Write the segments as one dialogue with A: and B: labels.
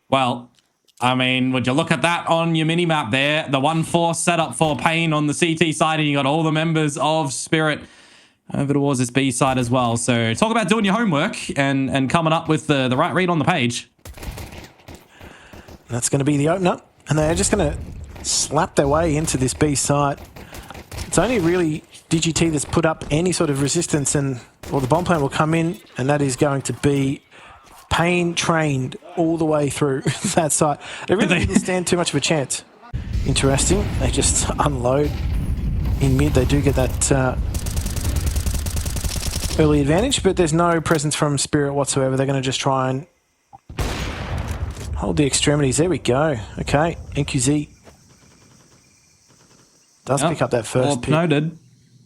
A: Well, I mean, would you look at that on your mini-map there? The 1-4 setup for paiN on the CT side, and you got all the members of Spirit over towards this B side as well. So talk about doing your homework and coming up with the right read on the page.
B: That's going to be the opener, and they're just going to slap their way into this B site. It's only really DGT that's put up any sort of resistance, and well, the bomb plant will come in, and that is going to be paiN trained all the way through that site. They really didn't stand too much of a chance. Interesting. They just unload in mid. They do get that early advantage, but there's no presence from Spirit whatsoever. They're going to just try and hold the extremities. There we go. Okay, NQZ does pick up that first pick.
A: Noted.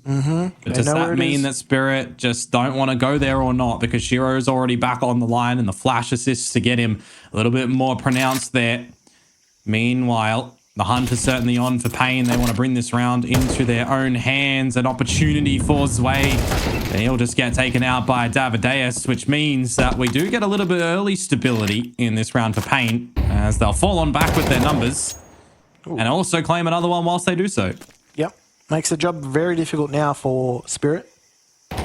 B: But
A: does that mean that Spirit just don't want to go there or not? Because Shiro's already back on the line and the flash assists to get him a little bit more pronounced there. Meanwhile, the hunt is certainly on for paiN. They want to bring this round into their own hands. An opportunity for Zwei. He'll just get taken out by Davideus, which means that we do get a little bit early stability in this round for paiN, as they'll fall on back with their numbers. Ooh. And also claim another one whilst they do so.
B: Yep. Makes the job very difficult now for Spirit. So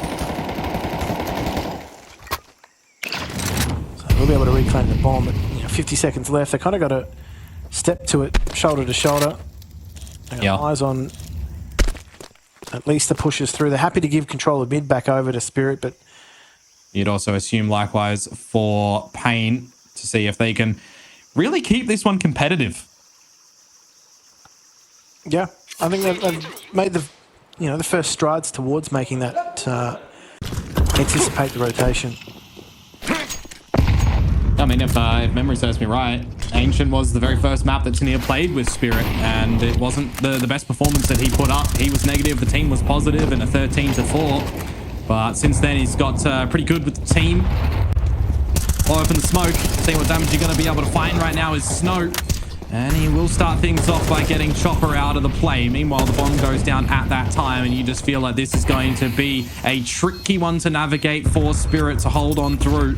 B: we'll be able to reclaim the bomb, but 50 seconds left. They kind of got to step to it shoulder to shoulder. They got eyes on at least the pushes through. They're happy to give control of mid back over to Spirit, but
A: you'd also assume likewise for paiN to see if they can really keep this one competitive.
B: Yeah, I think they've made the first strides towards making that anticipate the rotation.
A: I mean, if memory serves me right, Ancient was the very first map that Tania played with Spirit, and it wasn't the best performance that he put up. He was negative, the team was positive, and a 13-4. But since then, he's got pretty good with the team. Open the smoke, see what damage you're going to be able to find right now is Snow. And he will start things off by getting Chopper out of the play. Meanwhile, the bomb goes down at that time, and you just feel like this is going to be a tricky one to navigate for Spirit to hold on through.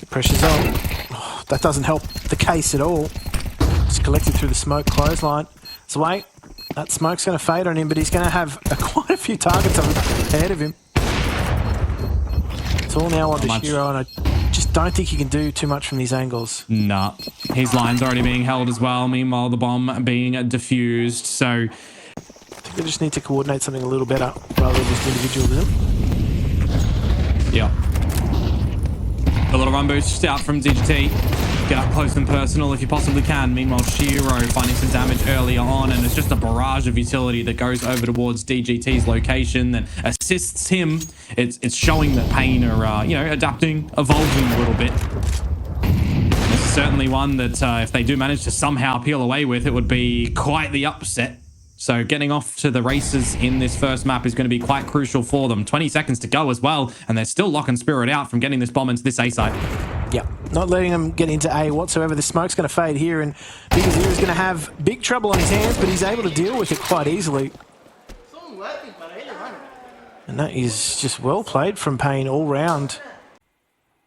B: Pressure's on. Oh, that doesn't help the case at all. Just collected through the smoke clothesline. Zwei, that smoke's going to fade on him, but he's going to have quite a few targets ahead of him. It's all now on to Shiro, and I just don't think he can do too much from these angles.
A: Nah, his line's already being held as well. Meanwhile, the bomb being diffused. So
B: I think they just need to coordinate something a little better rather than just individualism.
A: Yeah. A little run boost out from DGT. Get up close and personal if you possibly can. Meanwhile, Shiro finding some damage earlier on, and it's just a barrage of utility that goes over towards DGT's location that assists him. It's showing that paiN are, adapting, evolving a little bit. This is certainly one that if they do manage to somehow peel away with, it would be quite the upset. So getting off to the races in this first map is going to be quite crucial for them. 20 seconds to go as well, and they're still locking Spirit out from getting this bomb into this A site.
B: Yeah, not letting them get into A whatsoever. The smoke's going to fade here, and Big Azir is going to have big trouble on his hands, but he's able to deal with it quite easily. And that is just well played from paiN all round.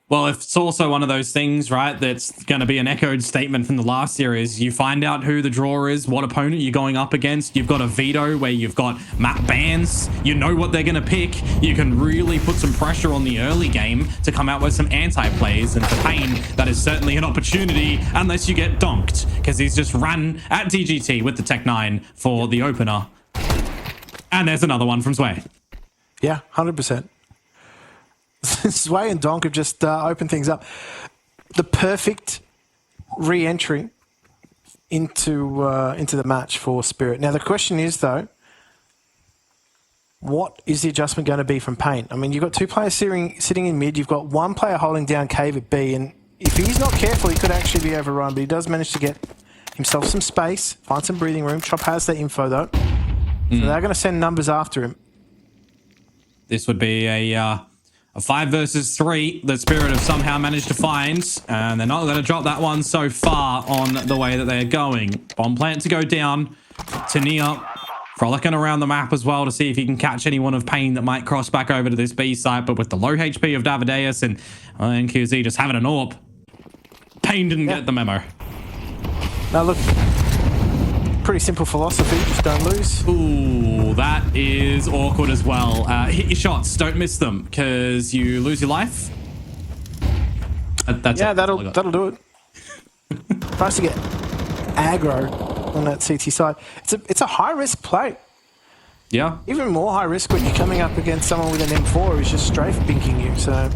A: Well, it's also one of those things, right, that's going to be an echoed statement from the last series. You find out who the draw is, what opponent you're going up against. You've got a veto where you've got map bans. You know what they're going to pick. You can really put some pressure on the early game to come out with some anti-plays. And for paiN, that is certainly an opportunity unless you get donked, because he's just ran at DGT with the Tech 9 for the opener. And there's another one from Zwei.
B: Yeah, 100%. Zwei and Donk have just opened things up. The perfect re-entry into the match for Spirit. Now the question is though, what is the adjustment going to be from paiN? I mean, you've got two players sitting in mid. You've got one player holding down cave at B, and if he's not careful, he could actually be overrun. But he does manage to get himself some space, find some breathing room. Chop has that info though, so they're going to send numbers after him.
A: This would be a 5 versus 3 that Spirit have somehow managed to find, and they're not going to drop that one so far on the way that they're going. Bomb plant to go down. Tania Frolicking around the map as well to see if he can catch anyone of paiN that might cross back over to this B site. But with the low HP of Davideus and NQZ just having an AWP, paiN didn't get the memo.
B: Now look, pretty simple philosophy, just don't lose.
A: Ooh, that is awkward as well. Hit your shots, don't miss them, because you lose your life. That's
B: yeah,
A: it.
B: that'll do it. Tries to get aggro on that CT side. It's a high risk play.
A: Yeah.
B: Even more high risk when you're coming up against someone with an M4 who's just strafe binking you. So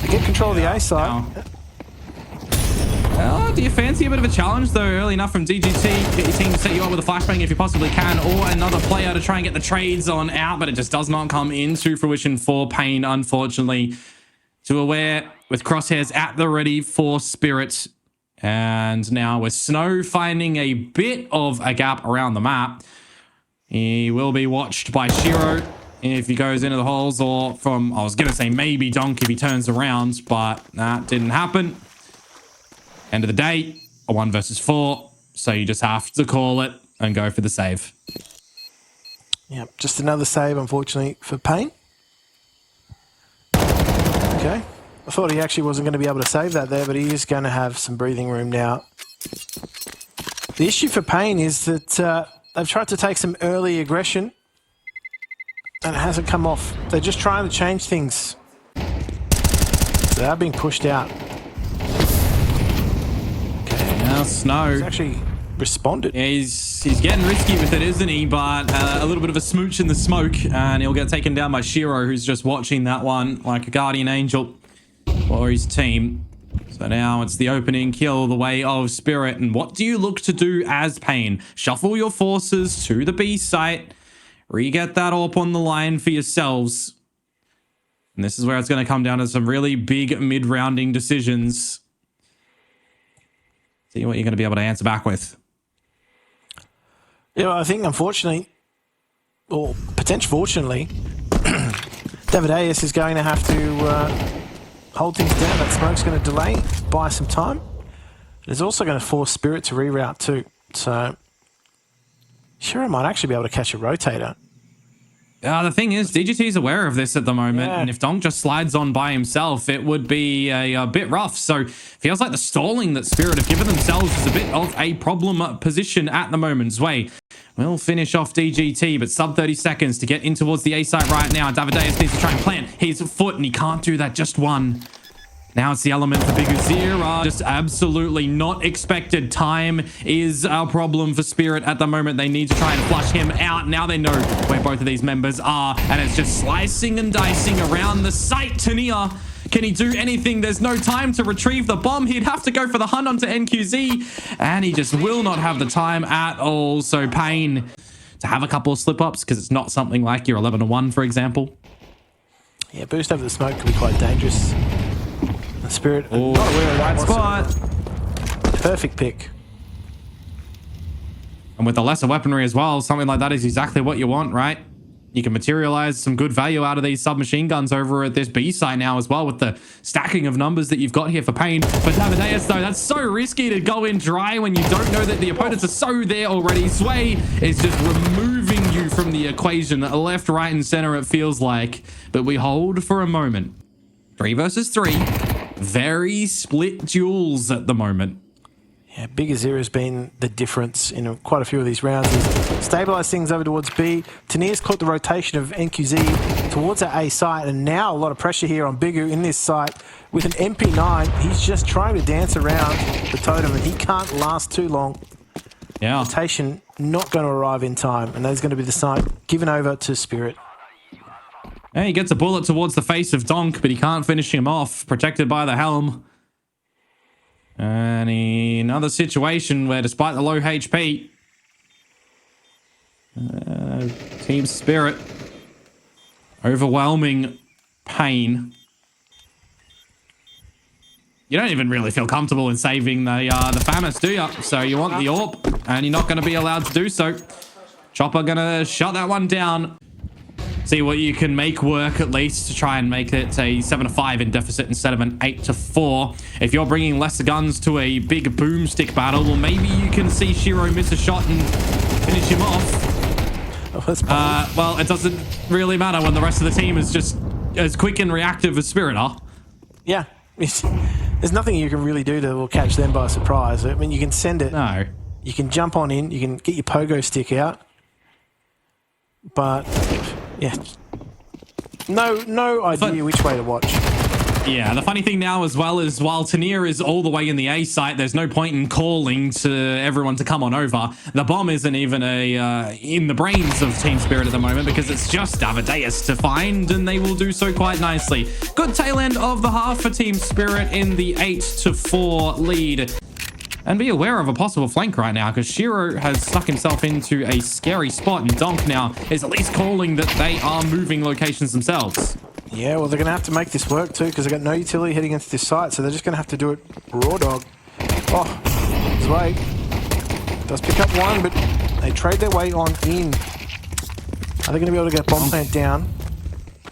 B: to get control of the A side.
A: Well, do you fancy a bit of a challenge though early enough from DGT? Get your team to set you up with a flashbang if you possibly can, or another player to try and get the trades on out, but it just does not come into fruition for paiN, unfortunately. To Aware with crosshairs at the ready for Spirit. And now with Snow finding a bit of a gap around the map, he will be watched by Shiro if he goes into the holes, or from, I was going to say maybe Donk if he turns around, but that didn't happen. End of the day, a 1 versus 4, so you just have to call it and go for the save.
B: Yep, just another save, unfortunately, for paiN. Okay. I thought he actually wasn't going to be able to save that there, but he is going to have some breathing room now. The issue for paiN is that they've tried to take some early aggression and it hasn't come off. They're just trying to change things. So they are being pushed out.
A: Okay, now Snow.
B: He's actually responded.
A: Yeah, he's getting risky with it, isn't he? But a little bit of a smooch in the smoke and he'll get taken down by Shiro, who's just watching that one like a guardian angel for his team. So now it's the opening kill the way of Spirit. And what do you look to do as paiN? Shuffle your forces to the B site. Re-get that AWP on the line for yourselves. And this is where it's going to come down to some really big mid-rounding decisions. See what you're going to be able to answer back with.
B: Yeah, well, I think unfortunately, or potentially fortunately, Davideus is going to have to hold things down. That smoke's going to delay, buy some time. It's also going to force Spirit to reroute too. So Shiro might actually be able to catch a rotator.
A: The thing is, DGT is aware of this at the moment, and if Donk just slides on by himself, it would be a bit rough. So feels like the stalling that Spirit have given themselves is a bit of a problem position at the moment. Zwei will finish off DGT, but sub 30 seconds to get in towards the A site right now. Davideus needs to try and plant his foot, and he can't do that, just one. Now it's the element for Big Azira. Just absolutely not expected. Time is our problem for Spirit at the moment. They need to try and flush him out. Now they know where both of these members are, and it's just slicing and dicing around the site. Tania, can he do anything? There's no time to retrieve the bomb. He'd have to go for the hunt onto NQZ, and he just will not have the time at all. So paiN to have a couple of slip-ups, because it's not something like your 11-1, for example.
B: Yeah, boost over the smoke can be quite dangerous. Spirit,
A: oh,
B: not aware of that
A: right spot.
B: Perfect pick.
A: And with the lesser weaponry as well, something like that is exactly what you want, right? You can materialize some good value out of these submachine guns over at this B site now as well, with the stacking of numbers that you've got here for paiN. But Davideus, though, that's so risky to go in dry when you don't know that the opponents are so there already. Zwei is just removing you from the equation, left, right, and center, it feels like. But we hold for a moment. 3 versus 3. Very split duels at the moment.
B: Yeah, Big Azira has been the difference in quite a few of these rounds. He's stabilised things over towards B. Tania's caught the rotation of NQZ towards that A site, and now a lot of pressure here on Bigu in this site. With an MP9, he's just trying to dance around the totem, and he can't last too long.
A: Yeah.
B: Rotation not going to arrive in time, and that's going to be the site given over to Spirit.
A: Yeah, he gets a bullet towards the face of Donk, but he can't finish him off, protected by the helm. And another situation where, despite the low HP, Team Spirit overwhelming paiN. You don't even really feel comfortable in saving the FAMAS, do you? So you want the AWP, and you're not going to be allowed to do so. Chopper going to shut that one down. See what you can make work, at least, to try and make it a 7-5 in deficit instead of an 8-4. If you're bringing lesser guns to a big boomstick battle, well, maybe you can see Shiro miss a shot and finish him off. Well, it doesn't really matter when the rest of the team is just as quick and reactive as Spirit are.
B: Yeah. There's nothing you can really do to catch them by surprise. I mean, you can send it.
A: No.
B: You can jump on in. You can get your pogo stick out. But, yeah. No idea which way to watch.
A: Yeah, the funny thing now as well is while Tania is all the way in the A site, there's no point in calling to everyone to come on over. The bomb isn't even in the brains of Team Spirit at the moment because it's just Amadeus to find, and they will do so quite nicely. Good tail end of the half for Team Spirit in the 8-4 lead. And be aware of a possible flank right now because Shiro has stuck himself into a scary spot, and Donk now is at least calling that they are moving locations themselves.
B: Yeah, well, they're going to have to make this work too because they've got no utility heading into this site, so they're just going to have to do it raw dog. Oh, Zwei does pick up one, but they trade their way on in. Are they going to be able to get bomb plant down?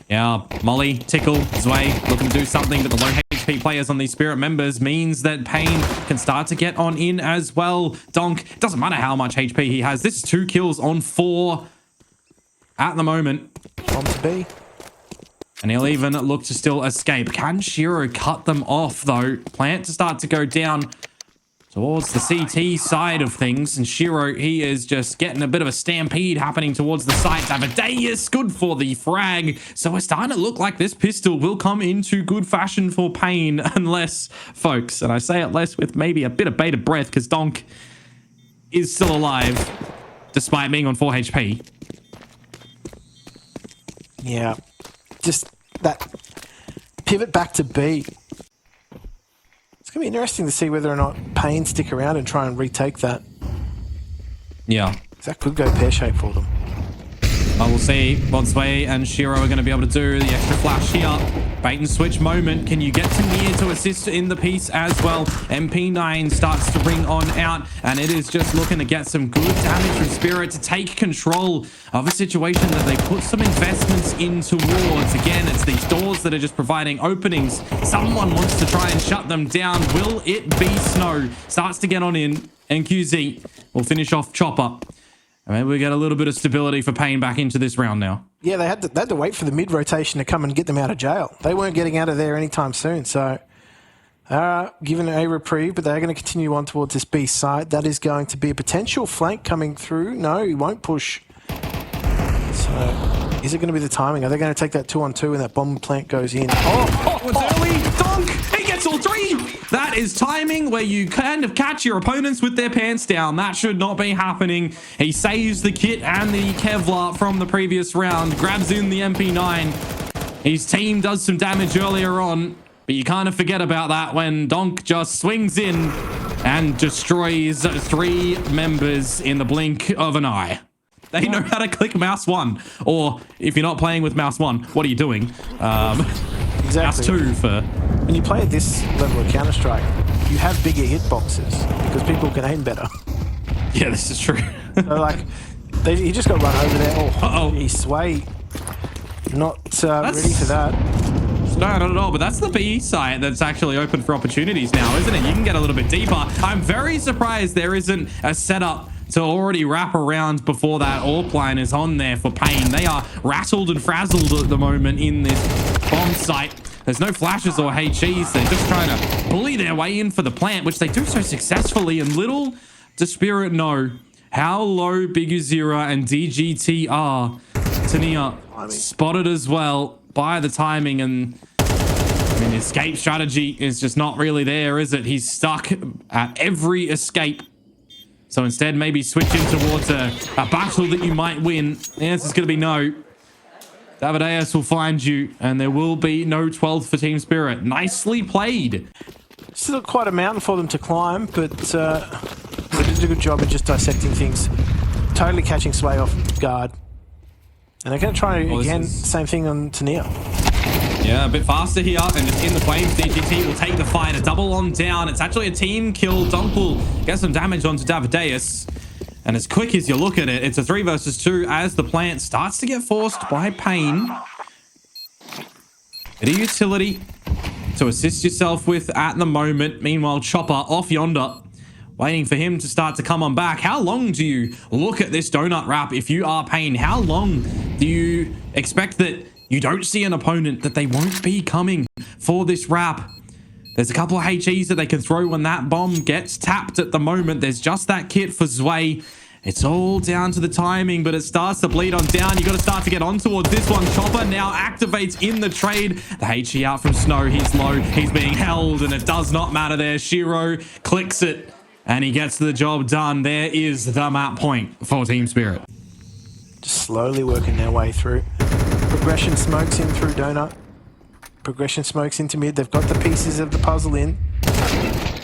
A: Yeah, Molly, Tickle, Zwei looking to do something, but the low HP players on these Spirit members means that paiN can start to get on in as well. Donk, it doesn't matter how much HP he has. This is 2 kills on 4 at the moment.
B: Bomb to B.
A: And he'll even look to still escape. Can Shiro cut them off, though? Plant to start to go down towards the CT side of things. And Shiro, he is just getting a bit of a stampede happening towards the site. Amadeus, good for the frag. So we're starting to look like this pistol will come into good fashion for paiN. Unless, folks, and I say it less with maybe a bit of bated breath because Donk is still alive despite being on 4 HP.
B: Yeah. Just that pivot back to B. It's going to be interesting to see whether or not paiN stick around and try and retake that.
A: Yeah.
B: That could go pear-shaped for them.
A: I will see what Zwei and Shiro are going to be able to do. The extra flash here. Bait and switch moment. Can you get to near to assist in the piece as well? MP9 starts to ring on out, and it is just looking to get some good damage from Spirit to take control of a situation that they put some investments in towards. Again, it's these doors that are just providing openings. Someone wants to try and shut them down. Will it be Snow? Starts to get on in, and QZ will finish off Chopper. I mean, we get a little bit of stability for paiN back into this round now.
B: Yeah, they had to wait for the mid-rotation to come and get them out of jail. They weren't getting out of there anytime soon, so given a reprieve, but they're going to continue on towards this B site. That is going to be a potential flank coming through. No, he won't push. So, is it going to be the timing? Are they going to take that 2-on-2 and that bomb plant goes in?
A: Oh, it's early. Donk, he gets all 3. That is timing where you kind of catch your opponents with their pants down. That should not be happening. He saves the kit and the Kevlar from the previous round, grabs in the MP9. His team does some damage earlier on, but you kind of forget about that when Donk just swings in and destroys 3 members in the blink of an eye. They know how to click mouse 1, or if you're not playing with mouse 1, what are you doing?
B: Exactly.
A: Mouse 2 for...
B: When you play at this level of Counter-Strike, you have bigger hitboxes because people can aim better.
A: Yeah, this is true.
B: So, like, he just got run over there.
A: Oh,
B: he's Zwei. Not ready for that.
A: No, not at all. But that's the B site that's actually open for opportunities now, isn't it? You can get a little bit deeper. I'm very surprised there isn't a setup to already wrap around before that AWP line is on there for paiN. They are rattled and frazzled at the moment in this bomb site. There's no flashes or HEs. They're just trying to bully their way in for the plant, which they do so successfully. And little does Spirit know how low Bigger Zero and DGT are. Tania spotted as well by the timing, and I mean, the escape strategy is just not really there, is it? He's stuck at every escape. So instead, maybe switching towards a battle that you might win. The answer's going to be no. Amadeus will find you, and there will be no 12th for Team Spirit. Nicely played.
B: Still quite a mountain for them to climb, but they did a good job of just dissecting things. Totally catching Zwei off guard. And they're going to try again, same thing on Tania.
A: Yeah, a bit faster here, and just in the flames. DGT will take the fight, a double on down. It's actually a team kill. Donk will get some damage onto Amadeus. And as quick as you look at it, it's a 3 versus 2 as the plant starts to get forced by paiN. Bit of utility to assist yourself with at the moment. Meanwhile, Chopper off yonder waiting for him to start to come on back. How long do you look at this donut wrap if you are paiN? How long do you expect that you don't see an opponent, that they won't be coming for this wrap? There's a couple of HEs that they can throw when that bomb gets tapped at the moment. There's just that kit for Zwei. It's all down to the timing, but it starts to bleed on down. You got to start to get on towards this one. Chopper now activates in the trade. The HE out from Snow. He's low. He's being held, and it does not matter there. Shiro clicks it, and he gets the job done. There is the map point for Team Spirit.
B: Just slowly working their way through. Progression smokes in through donut. Progression smokes into mid. They've got the pieces of the puzzle in.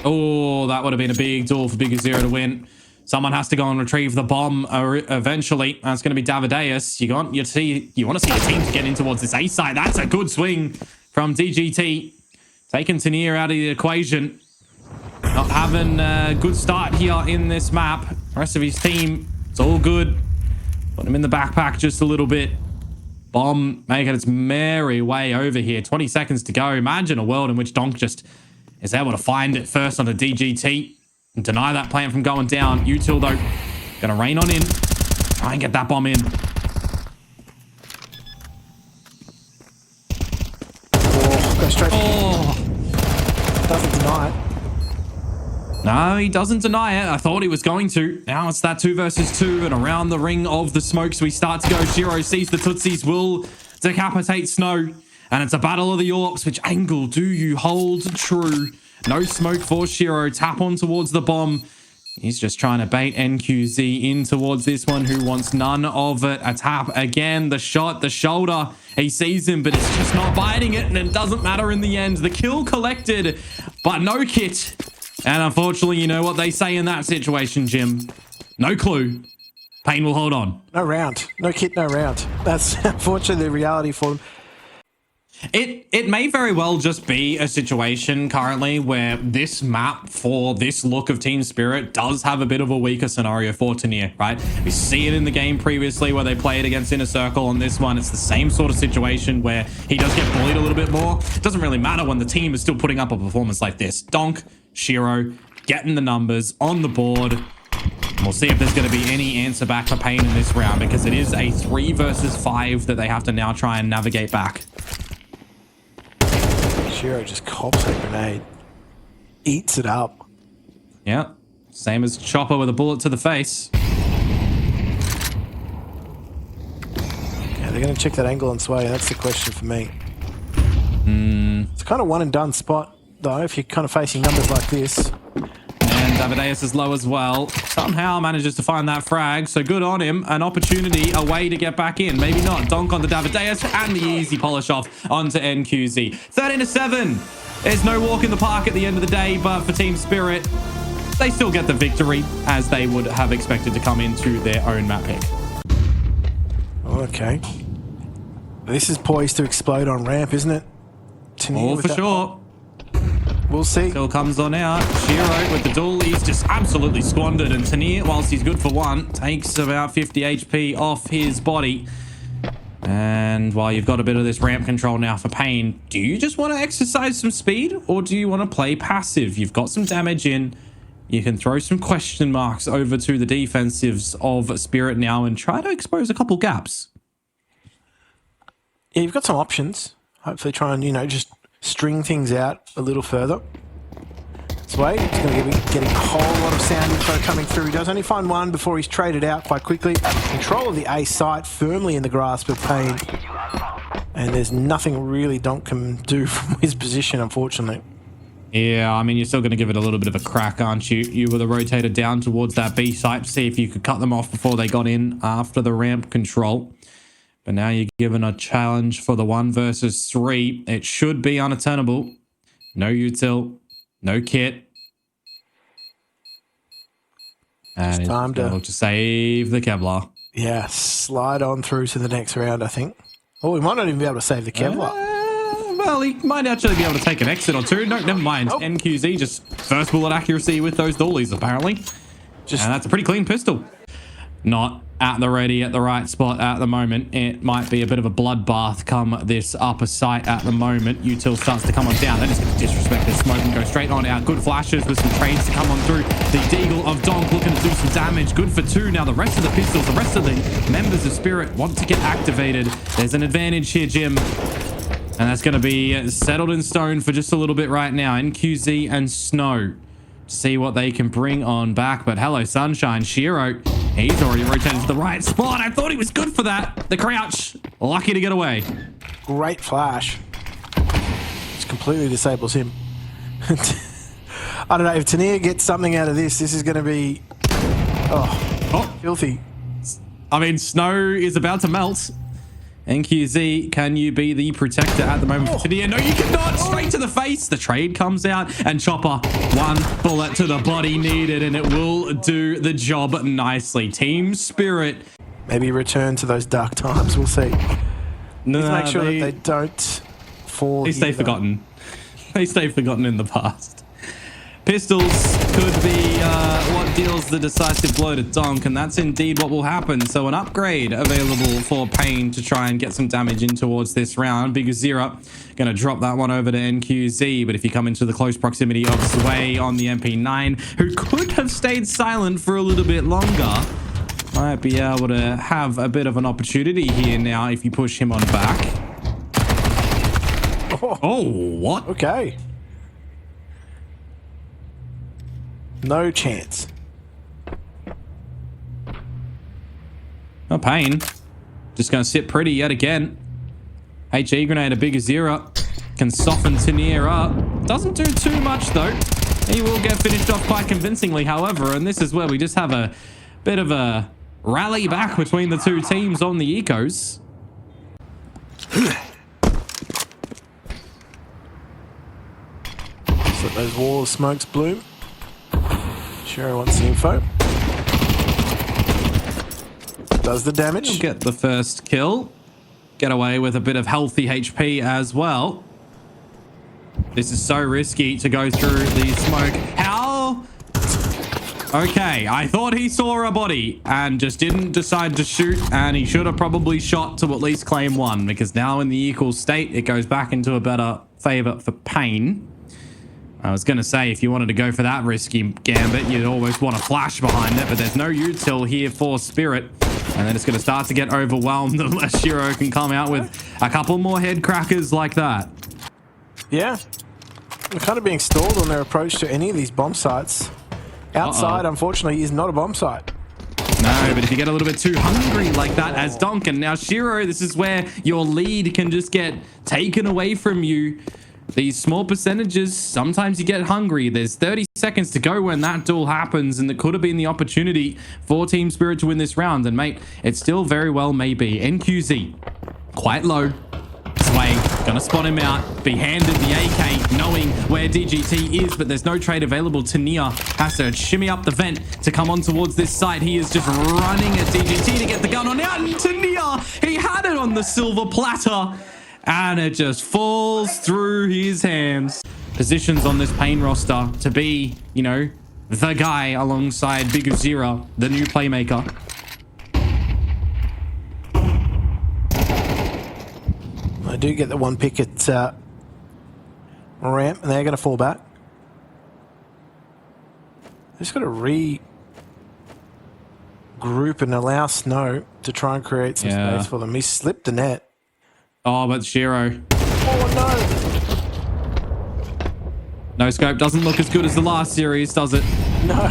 A: Oh, that would have been a big duel for Bigger Zero to win. Someone has to go and retrieve the bomb eventually. That's going to be Davideus. You want to see your team to get in towards this A-site. That's a good swing from DGT. Taking Tanier out of the equation. Not having a good start here in this map. The rest of his team, it's all good. Put him in the backpack just a little bit. Bomb making its merry way over here. 20 seconds to go. Imagine a world in which Donk just is able to find it first on the DGT and deny that plant from going down. Util, though, gonna rain on in. Try and get that bomb in.
B: Oh, go straight.
A: Oh.
B: Doesn't deny it.
A: No, he doesn't deny it. I thought he was going to. Now it's that 2 versus 2, and around the ring of the smokes we start to go. Shiro sees the Tootsies, will decapitate Snow, and it's a battle of the Orcs. Which angle do you hold true? No smoke for Shiro. Tap on towards the bomb. He's just trying to bait NQZ in towards this one, who wants none of it. A tap again. The shot, the shoulder. He sees him, but it's just not biting it, and it doesn't matter in the end. The kill collected, but no kit. And unfortunately, you know what they say in that situation, Jim. No clue. paiN will hold on.
B: No round. No kit, no round. That's unfortunately the reality for them.
A: It may very well just be a situation currently where this map for this look of Team Spirit does have a bit of a weaker scenario for Tanier, right? We see it in the game previously where they played against Inner Circle. On this one, it's the same sort of situation where he does get bullied a little bit more. It doesn't really matter when the team is still putting up a performance like this. Donk, Shiro, getting the numbers on the board. We'll see if there's going to be any answer back for paiN in this round, because it is a 3 versus 5 that they have to now try and navigate back.
B: Shiro just cops a grenade. Eats it up.
A: Yeah. Same as Chopper with a bullet to the face.
B: Yeah, they're going to check that angle and sway. That's the question for me. It's kind of one and done spot, though, if you're kind of facing numbers like this.
A: And Davideus is low as well. Somehow manages to find that frag, so good on him. An opportunity, a way to get back in. Maybe not. Donk on the Davideus, and the easy polish off onto NQZ. 13-7. There's no walk in the park at the end of the day, but for Team Spirit, they still get the victory, as they would have expected to come into their own map pick.
B: Okay. This is poised to explode on ramp, isn't it?
A: Oh, for sure.
B: We'll see.
A: Still comes on out. Shiro with the duel. He's just absolutely squandered. And Tanier, whilst he's good for one, takes about 50 HP off his body. And while you've got a bit of this ramp control now for paiN, do you just want to exercise some speed, or do you want to play passive? You've got some damage in. You can throw some question marks over to the defensives of Spirit now and try to expose a couple gaps.
B: Yeah, you've got some options. Hopefully try and, just string things out a little further. Zwei, he's going to be getting a whole lot of sound info coming through. He does only find one before he's traded out quite quickly. Control of the A-site firmly in the grasp of paiN. And there's nothing really Donk can do from his position, unfortunately.
A: Yeah, I mean, you're still going to give it a little bit of a crack, aren't you? You were the rotator down towards that B site to see if you could cut them off before they got in after the ramp control. But now you're given a challenge for the 1 versus 3. It should be unattainable. No util, no kit. And it's time to save the Kevlar.
B: Yeah, slide on through to the next round, I think. Oh, we might not even be able to save the Kevlar.
A: Well, he might actually be able to take an exit or two. No, never mind. Oh. NQZ just first bullet accuracy with those dollies, apparently. And that's a pretty clean pistol. Not at the ready at the right spot at the moment. It might be a bit of a bloodbath come this upper site at the moment. Util starts to come on down. They're just going to disrespect this smoke and go straight on out. Good flashes with some trades to come on through. The Deagle of Donk looking to do some damage. Good for 2. Now the rest of the pistols, the rest of the members of Spirit want to get activated. There's an advantage here, Jim. And that's going to be settled in stone for just a little bit right now. NQZ and Snow. See what they can bring on back. But hello, Sunshine. Shiro, he's already rotated to the right spot. I thought he was good for that. The crouch. Lucky to get away.
B: Great flash. Just completely disables him. I don't know. If Tania gets something out of this, this is going to be... Oh, filthy.
A: I mean, Snow is about to melt. NQZ, can you be the protector at the moment for Tania? No, you cannot. Straight to the face. The trade comes out and Chopper, 1 bullet to the body needed, and it will do the job nicely. Team Spirit.
B: Maybe return to those dark times. We'll see.
A: No,
B: make sure that they don't fall.
A: They stay forgotten. They stay forgotten in the past. Pistols could be what deals the decisive blow to Donk, and that's indeed what will happen. So an upgrade available for paiN to try and get some damage in towards this round. Big Zero going to drop that one over to NQZ, but if you come into the close proximity of Sway on the MP9, who could have stayed silent for a little bit longer, might be able to have a bit of an opportunity here now if you push him on back. Oh, what?
B: Okay. No chance.
A: Oh, paiN. Just going to sit pretty yet again. HE grenade, a bigger Zero. Can soften Tania up. Doesn't do too much, though. He will get finished off quite convincingly, however. And this is where we just have a bit of a rally back between the two teams on the ecos.
B: Just let those wall of smokes bloom. Sure wants the info. Does the damage.
A: He'll get the first kill. Get away with a bit of healthy HP as well. This is so risky to go through the smoke. How? Okay, I thought he saw a body and just didn't decide to shoot, and he should have probably shot to at least claim 1, because now in the equal state, it goes back into a better favor for paiN. I was going to say, if you wanted to go for that risky gambit, you'd almost want a flash behind it, but there's no util here for Spirit. And then it's going to start to get overwhelmed unless Shiro can come out with a couple more head crackers like that.
B: Yeah. They're kind of being stalled on their approach to any of these bomb sites. Outside, unfortunately, is not a bomb site.
A: No, but if you get a little bit too hungry like that as Donk, and now Shiro, this is where your lead can just get taken away from you. These small percentages, sometimes you get hungry. There's 30 seconds to go when that duel happens, and it could have been the opportunity for Team Spirit to win this round. And mate, it still very well may be. NQZ, quite low. Sway, gonna spot him out, be handed the AK, knowing where DGT is, but there's no trade available. Tania has to shimmy up the vent to come on towards this site. He is just running at DGT to get the gun on out, and Tania, he had it on the silver platter. And it just falls through his hands. Positions on this paiN roster to be, you know, the guy alongside Big Zero, the new playmaker.
B: I do get the 1 pick at ramp, and they're going to fall back. Just got to regroup and allow Snow to try and create some space for them. He slipped the net.
A: Oh, but Shiro.
B: Oh, no.
A: No scope doesn't look as good as the last series, does it?
B: No.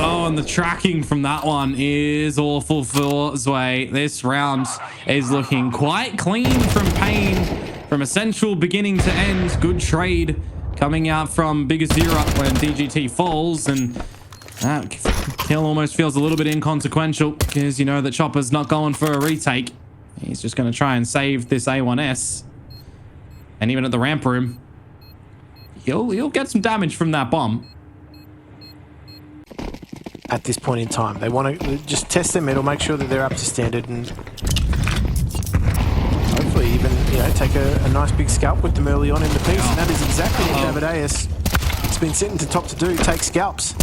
A: Oh, and the tracking from that one is awful for Zwei. This round is looking quite clean from paiN. From essential beginning to end. Good trade coming out from Big Zero when DGT falls, and that kill almost feels a little bit inconsequential because you know that Chopper's not going for a retake. He's just going to try and save this A1S. And even at the ramp room, he'll get some damage from that bomb.
B: At this point in time, they want to just test their metal, make sure that they're up to standard, and hopefully even, you know, take a nice big scalp with them early on in the piece. And that is exactly what David A.S. has been sitting to top to do, take scalps.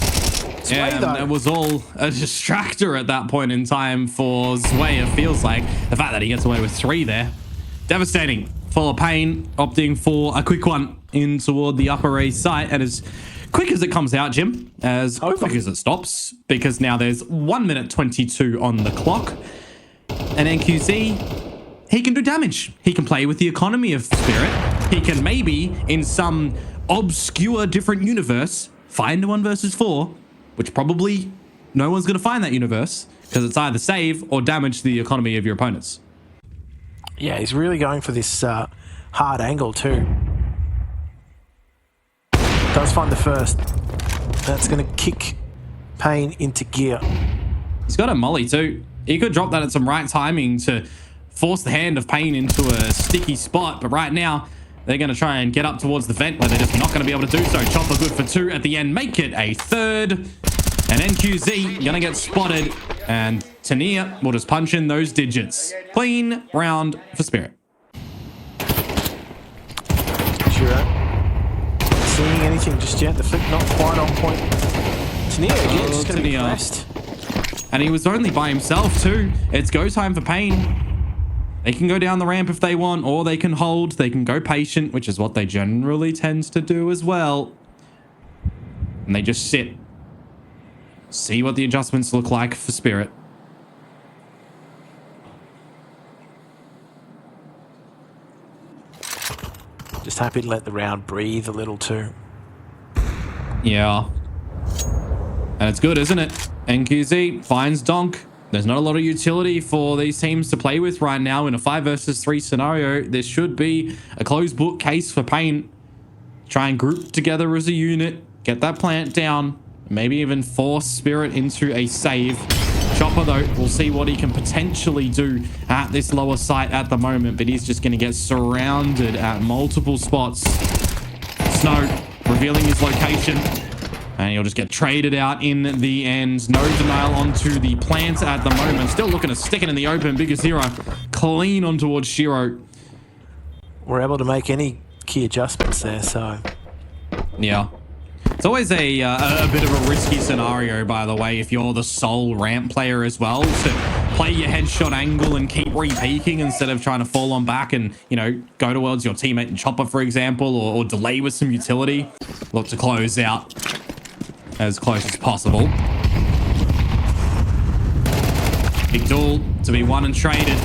A: Yeah,
B: though.
A: it was all a distractor at that point in time for Zway, it feels like. The fact that he gets away with 3 there. Devastating for paiN, opting for a quick one in toward the upper A site. And as quick as it comes out, Jim, as quick as it stops, because now there's 1 minute 22 on the clock. And NQZ, he can do damage. He can play with the economy of Spirit. He can maybe, in some obscure different universe, find a 1 versus 4, which probably no one's going to find that universe because it's either save or damage the economy of your opponents.
B: Yeah, he's really going for this hard angle too. Does find the first. That's going to kick paiN into gear.
A: He's got a molly too. He could drop that at some right timing to force the hand of paiN into a sticky spot, but right now they're going to try and get up towards the vent where they're just not going to be able to do so. Chopper good for 2 at the end. Make it a 3rd. And NQZ going to get spotted. And taiN will just punch in those digits. Clean round for Spirit.
B: Sure. Not seeing anything just yet. The flick not quite on point. taiN again, just going to be pressed.
A: And he was only by himself too. It's go time for paiN. They can go down the ramp if they want, or they can hold. They can go patient, which is what they generally tend to do as well. And they just sit. See what the adjustments look like for Spirit.
B: Just happy to let the round breathe a little too.
A: Yeah. And it's good, isn't it? NQZ finds Donk. There's not a lot of utility for these teams to play with right now in a 5 versus 3 scenario. This should be a closed book case for paiN. Try and group together as a unit, get that plant down, maybe even force Spirit into a save. Chopper, though, we'll see what he can potentially do at this lower site at the moment, but he's just going to get surrounded at multiple spots. Snow revealing his location. And he'll just get traded out in the end. No denial onto the plant at the moment. Still looking to stick it in the open. Bigger Zero clean on towards Shiro.
B: We're able to make any key adjustments there, so...
A: Yeah. It's always a bit of a risky scenario, by the way, if you're the sole ramp player as well, to play your headshot angle and keep re-peeking instead of trying to fall on back and, you know, go towards your teammate and Chopper, for example, or delay with some utility. Look to close out as close as possible. Big duel to be won and traded.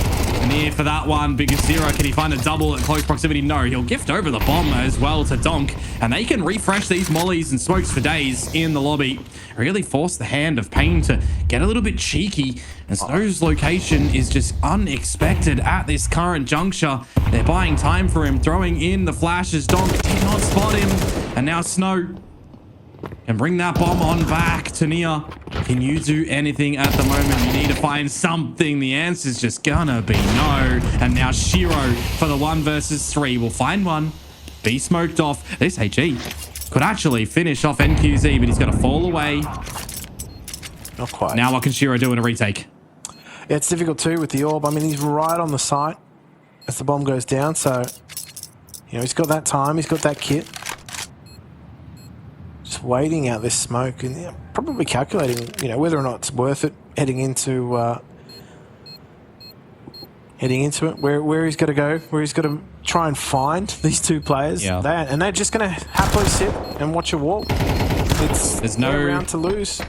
A: Near for that one. Biggest Zero. Can he find a double at close proximity? No. He'll gift over the bomb as well to Donk. And they can refresh these mollies and smokes for days in the lobby. Really force the hand of paiN to get a little bit cheeky. And Snow's location is just unexpected at this current juncture. They're buying time for him. Throwing in the flashes. Donk did not spot him. And now Snow can bring that bomb on back. taiN, can you do anything at the moment? You need to find something. The answer's just gonna be no. And now Shiro for the 1 versus 3 will find one. Be smoked off. This HE could actually finish off NQZ, but he's gonna fall away.
B: Not quite.
A: Now what can Shiro do in a retake?
B: Yeah, it's difficult too with the orb. I mean, he's right on the site as the bomb goes down, so, you know, he's got that time, he's got that kit. Just waiting out this smoke and probably calculating, you know, whether or not it's worth it heading into it, where he's got to go, where he's got to try and find these 2 players.
A: Yeah.
B: And they're just going to happily sit and watch a wall. There's no round to lose.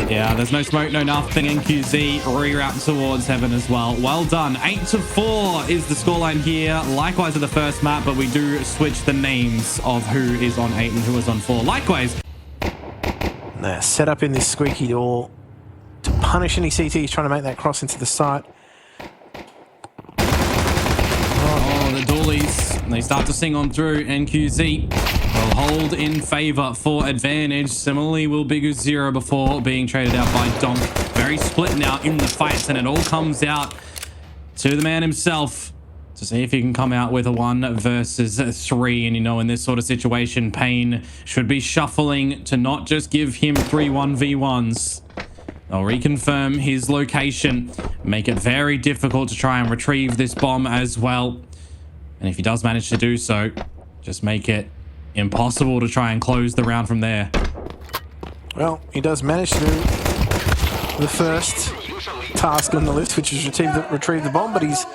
A: Yeah, there's no smoke, no nothing. NQZ reroute towards heaven as well. Well done. 8-4 is the scoreline here. Likewise at the first map, but we do switch the names of who is on 8 and who is on 4. Likewise.
B: They're set up in this squeaky door to punish any CTs trying to make that cross into the site.
A: Oh, the dualies. They start to sing on through. NQZ will hold in favor for advantage. Similarly will Bigger Zero before being traded out by Donk. Very split now in the fights, and it all comes out to the man himself to see if he can come out with a 1 versus 3. And you know, in this sort of situation, paiN should be shuffling to not just give him 3 1v1s. They'll reconfirm his location, make it very difficult to try and retrieve this bomb as well. And if he does manage to do so, just make it impossible to try and close the round from there.
B: Well, he does manage to do the first task on the list, which is retrieve the bomb, but he's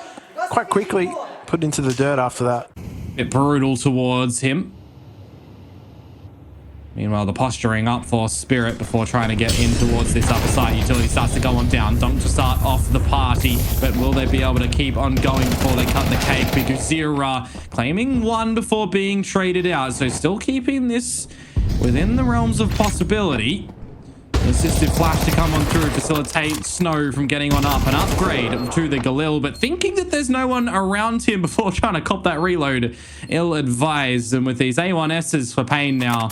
B: quite quickly put into the dirt after that.
A: Bit brutal towards him. Meanwhile, the posturing up for Spirit before trying to get in towards this upper side. Utility starts to go on down. Donk to start off the party, but will they be able to keep on going before they cut the cake? Biguzira claiming one before being traded out, so still keeping this within the realms of possibility. Assisted flash to come on through, facilitate Snow from getting on up, an upgrade to the Galil, but thinking that there's no one around him before trying to cop that reload, ill-advised. And with these A1Ss for paiN now,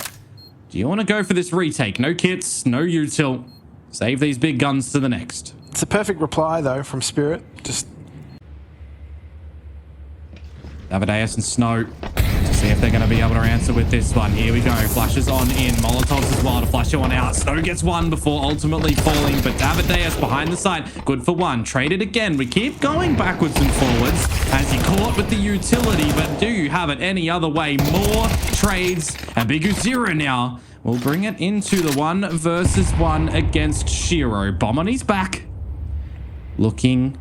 A: do you want to go for this retake? No kits, no util. Save these big guns to the next.
B: It's a perfect reply, though, from Spirit. Just
A: Davideus and Snow to see if they're going to be able to answer with this one. Here we go. Flashes on in. Molotovs as well to flash one out. Snow gets one before ultimately falling, but Davideus behind the side. Good for one. Traded again. We keep going backwards and forwards as he caught with the utility, but do you have it any other way? More trades, and Biguzira now will bring it into the 1 versus 1 against Shiro. Bomb on his back. Looking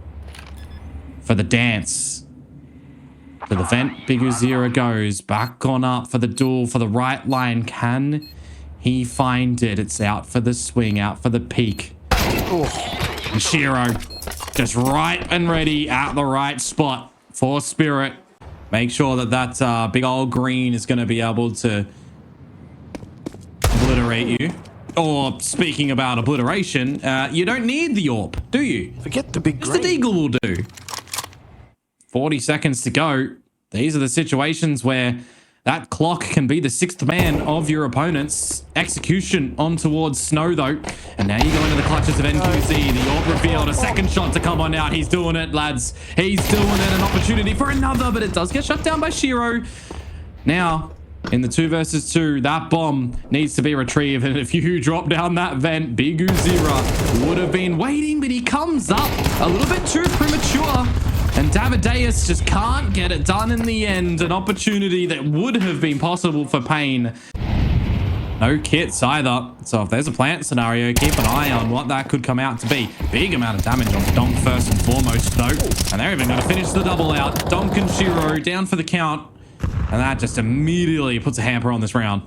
A: for the dance. To the vent, Biguzira goes back on up for the duel for the right line. Can he find it? It's out for the swing, out for the peak. And Shiro just right and ready at the right spot for Spirit. Make sure that that big old green is going to be able to obliterate you. Or speaking about obliteration, you don't need the AWP, do you?
B: forget the big
A: Just
B: green.
A: the Deagle will do. 40 seconds to go. These are the situations where that clock can be the 6th man of your opponent's execution on towards Snow, though. And now you go into the clutches of NQZ. The AWP revealed, a second shot to come on out. He's doing it, lads. He's doing it. An opportunity for another, but it does get shut down by Shiro. Now, in the 2 versus 2, that bomb needs to be retrieved. And if you drop down that vent, Biguzira would have been waiting, but he comes up a little bit too premature. And Davideus just can't get it done in the end. An opportunity that would have been possible for paiN. No kits either. So if there's a plant scenario, keep an eye on what that could come out to be. Big amount of damage on Donk first and foremost, though. And they're even going to finish the double out. Donk and Shiro down for the count. And that just immediately puts a hamper on this round.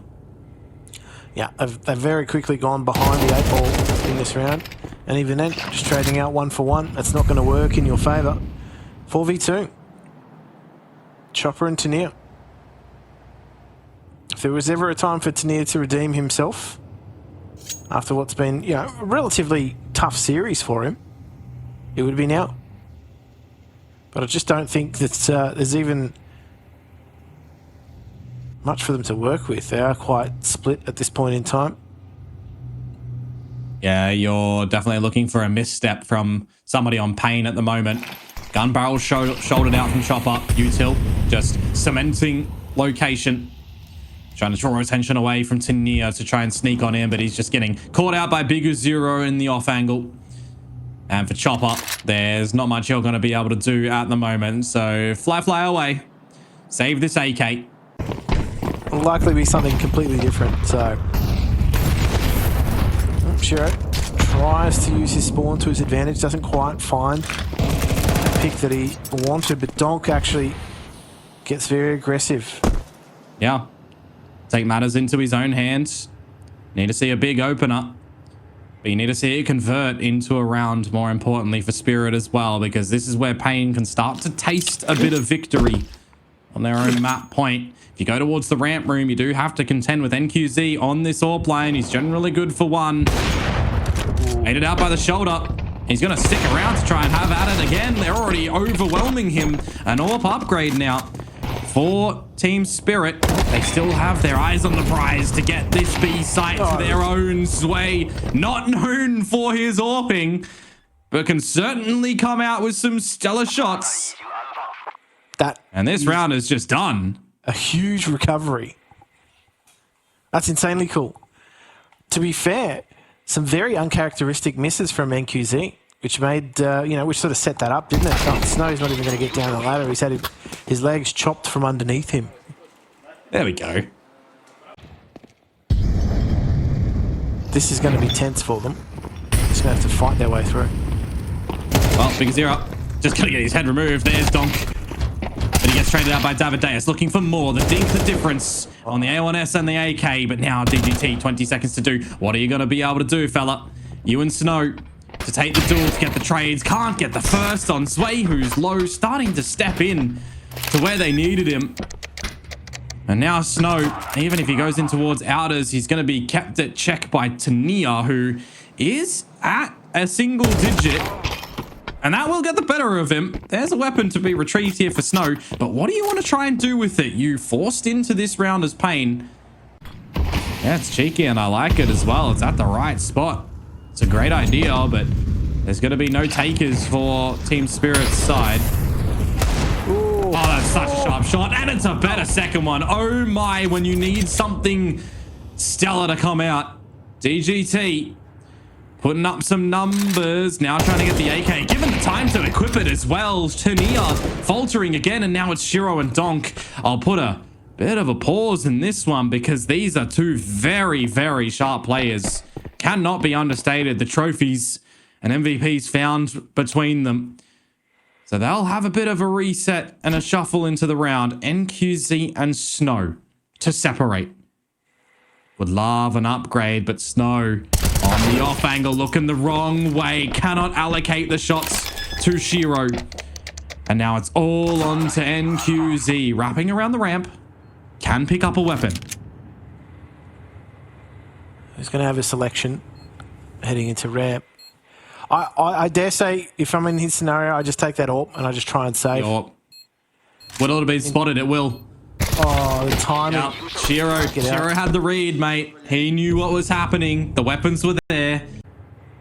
B: Yeah, they've very quickly gone behind the 8 ball in this round. And even then, just trading out 1 for 1. That's not going to work in your favour. 4v2. Chopper and Tania. If there was ever a time for Tania to redeem himself after what's been, you know, a relatively tough series for him, it would be now. But I just don't think that there's even much for them to work with. They are quite split at this point in time.
A: Yeah, you're definitely looking for a misstep from somebody on paiN at the moment. Gun barrel shouldered out from Chopper. Util just cementing location. Trying to draw attention away from Tania to try and sneak on in, but he's just getting caught out by Biguzira in the off angle. And for Chopper, there's not much you're going to be able to do at the moment. So fly away. Save this AK.
B: Will likely be something completely different. So Shiro tries to use his spawn to his advantage. Doesn't quite find pick that he wanted, but Donk actually gets very aggressive.
A: Yeah. Take matters into his own hands. Need to see a big opener. But you need to see it convert into a round, more importantly, for Spirit as well, because this is where paiN can start to taste a bit of victory on their own map point. If you go towards the ramp room, you do have to contend with NQZ on this AWP lane. He's generally good for 1. Made it out by the shoulder. He's going to stick around to try and have at it again. They're already overwhelming him. An AWP upgrade now for Team Spirit. They still have their eyes on the prize to get this B site to their own sway. Not known for his AWPing, but can certainly come out with some stellar shots. And this round is just done.
B: A huge recovery. That's insanely cool. To be fair, some very uncharacteristic misses from NQZ, which made, which sort of set that up, didn't it? Oh, Snow's not even going to get down the ladder. He's had his legs chopped from underneath him.
A: There we go.
B: this is going to be tense for them. Just going to have to fight their way through.
A: Well, Big Zero just going to get his head removed. There's Donk. But he gets traded out by Davideus, looking for more. The dink, the difference on the A1S and the AK. But now DGT, 20 seconds to do. What are you going to be able to do, fella? You and Snow to take the duel, to get the trades. Can't get the first on Sway, who's low, starting to step in to where they needed him. And now Snow, even if he goes in towards outers, he's going to be kept at check by Tania, who is at a single digit. And that will get the better of him. There's a weapon to be retrieved here for Snow. But what do you want to try and do with it? You forced into this round as paiN. Yeah, it's cheeky and I like it as well. It's at the right spot. It's a great idea, but there's going to be no takers for Team Spirit's side. Oh, that's such a sharp shot. And it's a better second one. Oh my, when you need something stellar to come out. DGT putting up some numbers. Now trying to get the AK. Given the time to equip it as well. Tania faltering again. And now it's Shiro and Donk. I'll put a bit of a pause in this one because these are two very, very sharp players. Cannot be understated. The trophies and MVPs found between them. So they'll have a bit of a reset and a shuffle into the round. NQZ and Snow to separate. Would love an upgrade, but Snow on the off angle, looking the wrong way. Cannot allocate the shots to Shiro. And now it's all on to NQZ. Wrapping around the ramp. Can pick up a weapon.
B: He's going to have a selection heading into ramp. I dare say, if I'm in his scenario, I just take that AWP and I just try and save.
A: Will it have been spotted? It will.
B: Oh, the timing.
A: Yep. Shiro had the read, mate. He knew what was happening. The weapons were there.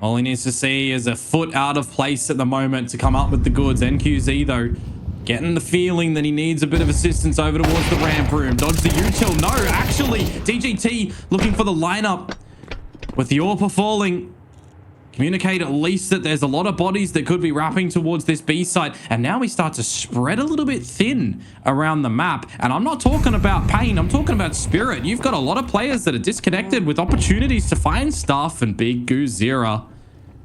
A: All he needs to see is a foot out of place at the moment to come up with the goods. NQZ, though, getting the feeling that he needs a bit of assistance over towards the ramp room. Dodge the util. No, actually, DGT looking for the lineup with the AWP falling. Communicate at least that there's a lot of bodies that could be wrapping towards this B site. And now we start to spread a little bit thin around the map. And I'm not talking about paiN. I'm talking about Spirit. You've got a lot of players that are disconnected with opportunities to find stuff. And Big Guzira,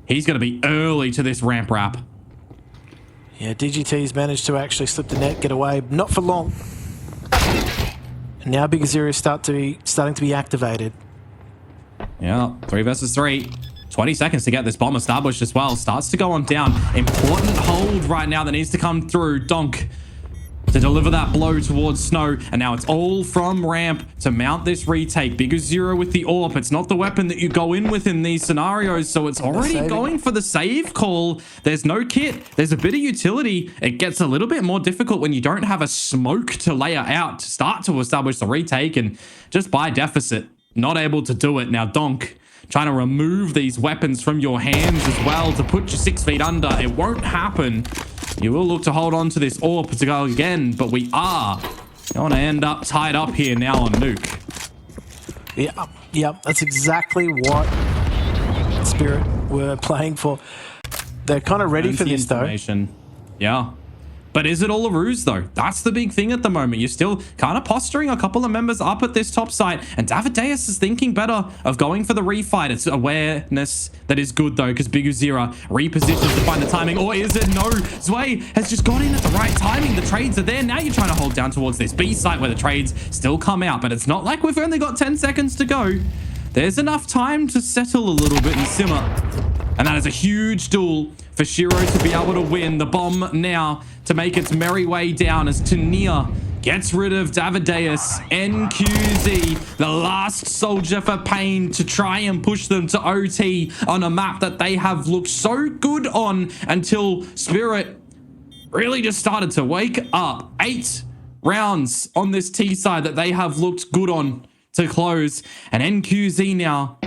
A: he's going to be early to this ramp wrap.
B: Yeah, DGT's managed to actually slip the net, get away. Not for long. And now Big Guzira is starting to be activated.
A: Yeah, 3 versus 3. 20 seconds to get this bomb established as well. Starts to go on down. Important hold right now that needs to come through. Donk to deliver that blow towards Snow. And now it's all from ramp to mount this retake. Big Zero with the AWP. It's not the weapon that you go in with in these scenarios. So it's already going for the save call. There's no kit. There's a bit of utility. It gets a little bit more difficult when you don't have a smoke to layer out to start to establish the retake. And just by deficit, not able to do it. Now Donk trying to remove these weapons from your hands as well to put you 6 feet under. It won't happen. You will look to hold on to this AWP to go again, but we are going to end up tied up here now on Nuke. Yep,
B: that's exactly what Spirit were playing for. They're kind of ready for this, though.
A: Yeah. But is it all a ruse, though? That's the big thing at the moment. You're still kind of posturing a couple of members up at this top site. And Davideus is thinking better of going for the refight. It's awareness that is good, though, because Big Uzira repositions to find the timing. Or is it? No. Zwei has just got in at the right timing. The trades are there. Now you're trying to hold down towards this B site where the trades still come out. But it's not like we've only got 10 seconds to go. There's enough time to settle a little bit and simmer. And that is a huge duel for Shiro to be able to win. The bomb now to make its merry way down as Tania gets rid of Davideus. NQZ, the last soldier for paiN to try and push them to OT on a map that they have looked so good on until Spirit really just started to wake up. 8 rounds on this T side that they have looked good on to close. And NQZ now,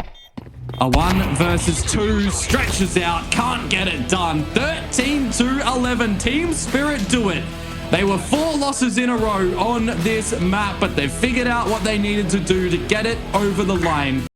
A: a 1 versus 2 stretches out, can't get it done. 13-11, Team Spirit do it. They were 4 losses in a row on this map, but they've figured out what they needed to do to get it over the line.